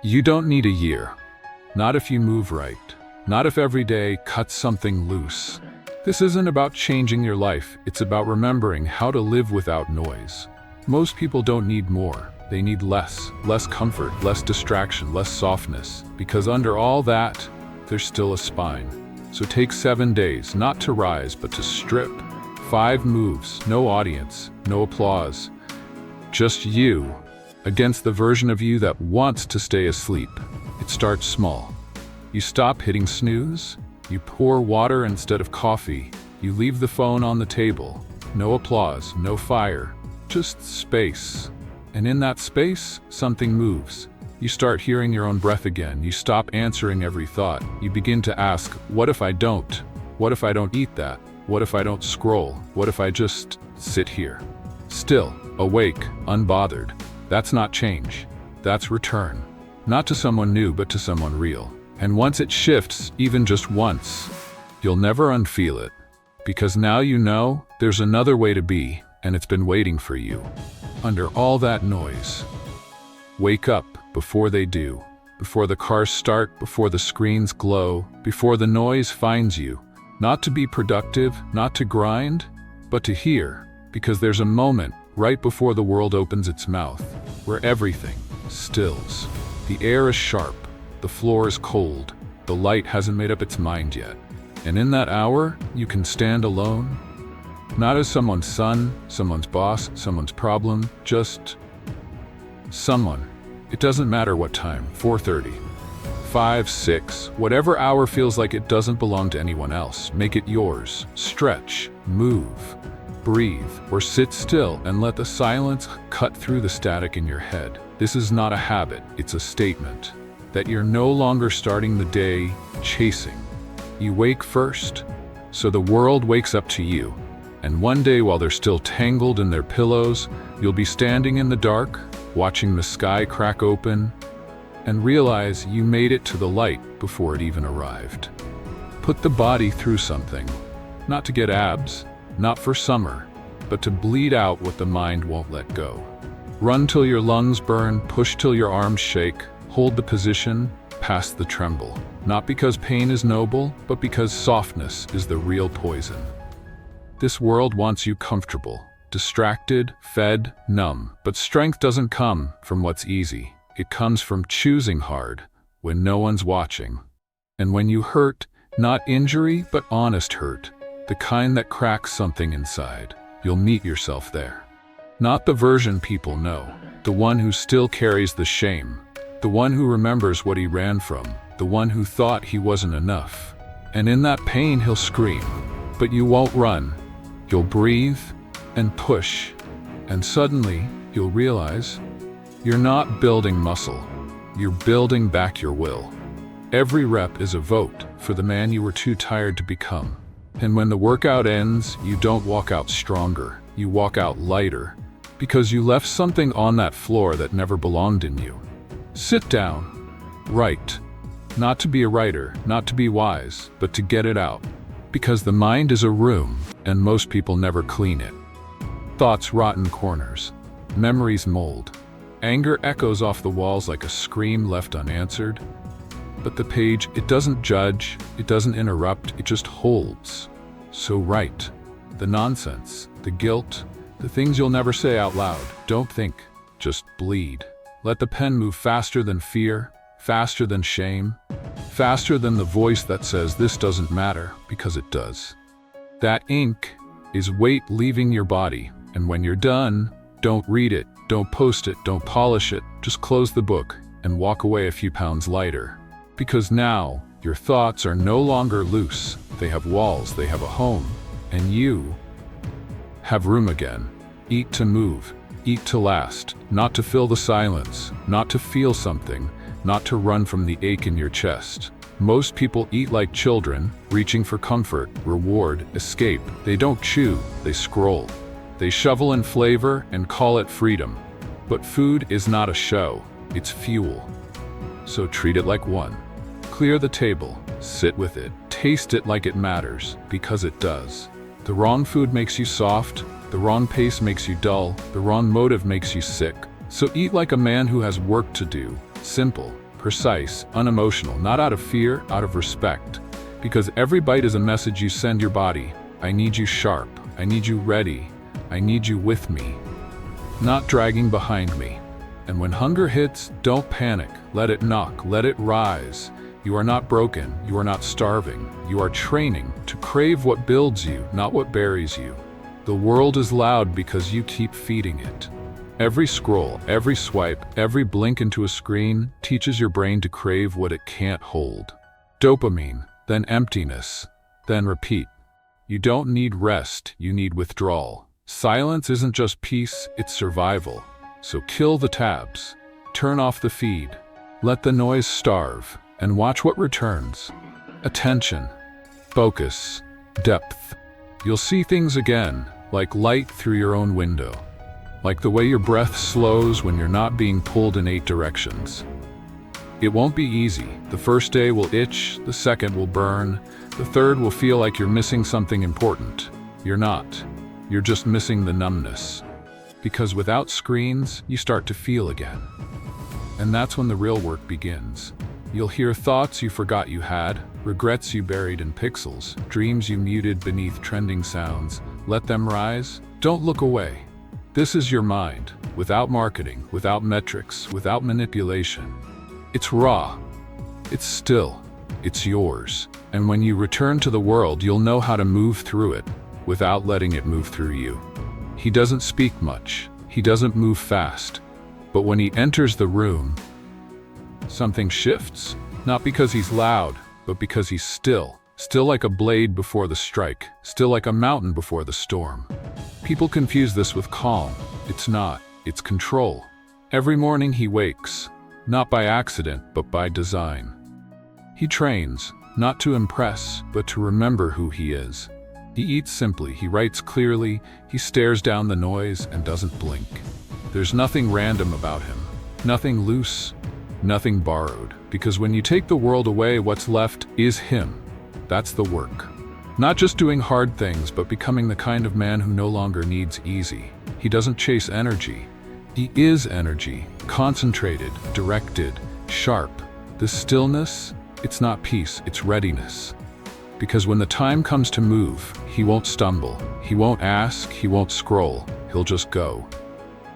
You don't need a year. Not if you move right. Not if every day cuts something loose. This isn't about changing your life, it's about remembering how to live without noise. Most people don't need more. They need less comfort, less distraction, less softness, because under all that, there's still a spine. So take 7 days, not to rise, but to strip. 5 moves, no audience, no applause. Just you, against the version of you that wants to stay asleep. It starts small. You stop hitting snooze, you pour water instead of coffee, you leave the phone on the table. No applause, no fire, just space. And in that space, something moves. You start hearing your own breath again. You stop answering every thought. You begin to ask, what if I don't? What if I don't eat that? What if I don't scroll? What if I just sit here? Still, awake, unbothered. That's not change. That's return. Not to someone new, but to someone real. And once it shifts, even just once, you'll never unfeel it. Because now you know there's another way to be, and it's been waiting for you. Under all that noise. Wake up before they do. Before the cars start, before the screens glow, before the noise finds you. Not to be productive, not to grind, but to hear. Because there's a moment right before the world opens its mouth, where everything stills. The air is sharp, the floor is cold, the light hasn't made up its mind yet. And in that hour, you can stand alone, not as someone's son, someone's boss, someone's problem, just someone. It doesn't matter what time, 4:30, 5, 6, whatever hour feels like it doesn't belong to anyone else. Make it yours. Stretch, move, breathe, or sit still and let the silence cut through the static in your head. This is not a habit, it's a statement that you're no longer starting the day chasing. You wake first, so the world wakes up to you. And one day, while they're still tangled in their pillows, you'll be standing in the dark, watching the sky crack open, and realize you made it to the light before it even arrived. Put the body through something, not to get abs, not for summer, but to bleed out what the mind won't let go. Run till your lungs burn, push till your arms shake, hold the position, past the tremble. Not because pain is noble, but because softness is the real poison. This world wants you comfortable, distracted, fed, numb. But strength doesn't come from what's easy. It comes from choosing hard when no one's watching. And when you hurt, not injury, but honest hurt, the kind that cracks something inside, you'll meet yourself there. Not the version people know, the one who still carries the shame, the one who remembers what he ran from, the one who thought he wasn't enough. And in that pain, he'll scream, but you won't run. You'll breathe and push, and suddenly you'll realize you're not building muscle, you're building back your will. Every rep is a vote for the man you were too tired to become. And when the workout ends, you don't walk out stronger, you walk out lighter, because you left something on that floor that never belonged in you. Sit down, write. Not to be a writer, not to be wise, but to get it out. Because the mind is a room, and most people never clean it. Thoughts rot in corners. Memories mold. Anger echoes off the walls like a scream left unanswered. But the page, it doesn't judge, it doesn't interrupt, it just holds. So write. The nonsense, the guilt, the things you'll never say out loud. Don't think, just bleed. Let the pen move faster than fear, faster than shame, faster than the voice that says this doesn't matter, because it does. That ink is weight leaving your body, and when you're done, don't read it, don't post it, don't polish it, just close the book and walk away a few pounds lighter. Because now, your thoughts are no longer loose, they have walls, they have a home, and you have room again. Eat to move, eat to last, not to fill the silence, not to feel something, not to run from the ache in your chest. Most people eat like children, reaching for comfort, reward, escape. They don't chew, they scroll. They shovel in flavor and call it freedom. But food is not a show, it's fuel. So treat it like one. Clear the table, sit with it, taste it like it matters, because it does. The wrong food makes you soft, the wrong pace makes you dull, the wrong motive makes you sick. So eat like a man who has work to do. Simple, precise, unemotional, not out of fear, out of respect. Because every bite is a message you send your body. I need you sharp. I need you ready. I need you with me, not dragging behind me. And when hunger hits, don't panic. Let it knock. Let it rise. You are not broken. You are not starving. You are training to crave what builds you, not what buries you. The world is loud because you keep feeding it. Every scroll, every swipe, every blink into a screen teaches your brain to crave what it can't hold. Dopamine, then emptiness, then repeat. You don't need rest, you need withdrawal. Silence isn't just peace, it's survival. So kill the tabs, turn off the feed, let the noise starve, and watch what returns. Attention, focus, depth. You'll see things again, like light through your own window. Like the way your breath slows when you're not being pulled in 8 directions. It won't be easy. The first day will itch, the second will burn, the third will feel like you're missing something important. You're not. You're just missing the numbness. Because without screens, you start to feel again. And that's when the real work begins. You'll hear thoughts you forgot you had, regrets you buried in pixels, dreams you muted beneath trending sounds. Let them rise. Don't look away. This is your mind, without marketing, without metrics, without manipulation. It's raw. It's still. It's yours. And when you return to the world, you'll know how to move through it without letting it move through you. He doesn't speak much. He doesn't move fast. But when he enters the room, something shifts. Not because he's loud, but because he's still. Still like a blade before the strike. Still like a mountain before the storm. People confuse this with calm. It's not. It's control. Every morning he wakes, not by accident, but by design. He trains, not to impress, but to remember who he is. He eats simply, he writes clearly, he stares down the noise and doesn't blink. There's nothing random about him, nothing loose, nothing borrowed. Because when you take the world away, what's left is him. That's the work. Not just doing hard things, but becoming the kind of man who no longer needs easy. He doesn't chase energy. He is energy, concentrated, directed, sharp. The stillness, it's not peace, it's readiness. Because when the time comes to move, he won't stumble, he won't ask, he won't scroll, he'll just go.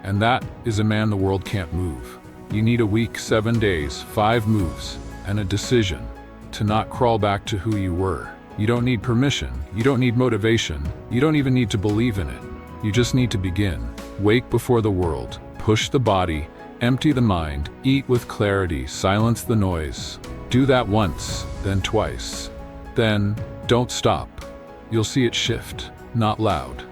And that is a man the world can't move. You need a week, 7 days, 5 moves, and a decision to not crawl back to who you were. You don't need permission, you don't need motivation, you don't even need to believe in it. You just need to begin. Wake before the world, push the body, empty the mind, eat with clarity, silence the noise. Do that once, then twice. Then, don't stop. You'll see it shift, not loud,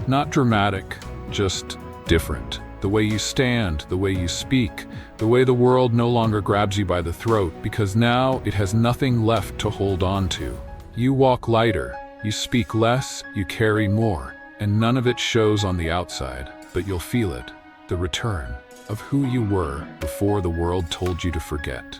not dramatic, just different. The way you stand, the way you speak, the way the world no longer grabs you by the throat because now it has nothing left to hold on to. You walk lighter, you speak less, you carry more, and none of it shows on the outside, but you'll feel it, the return of who you were before the world told you to forget.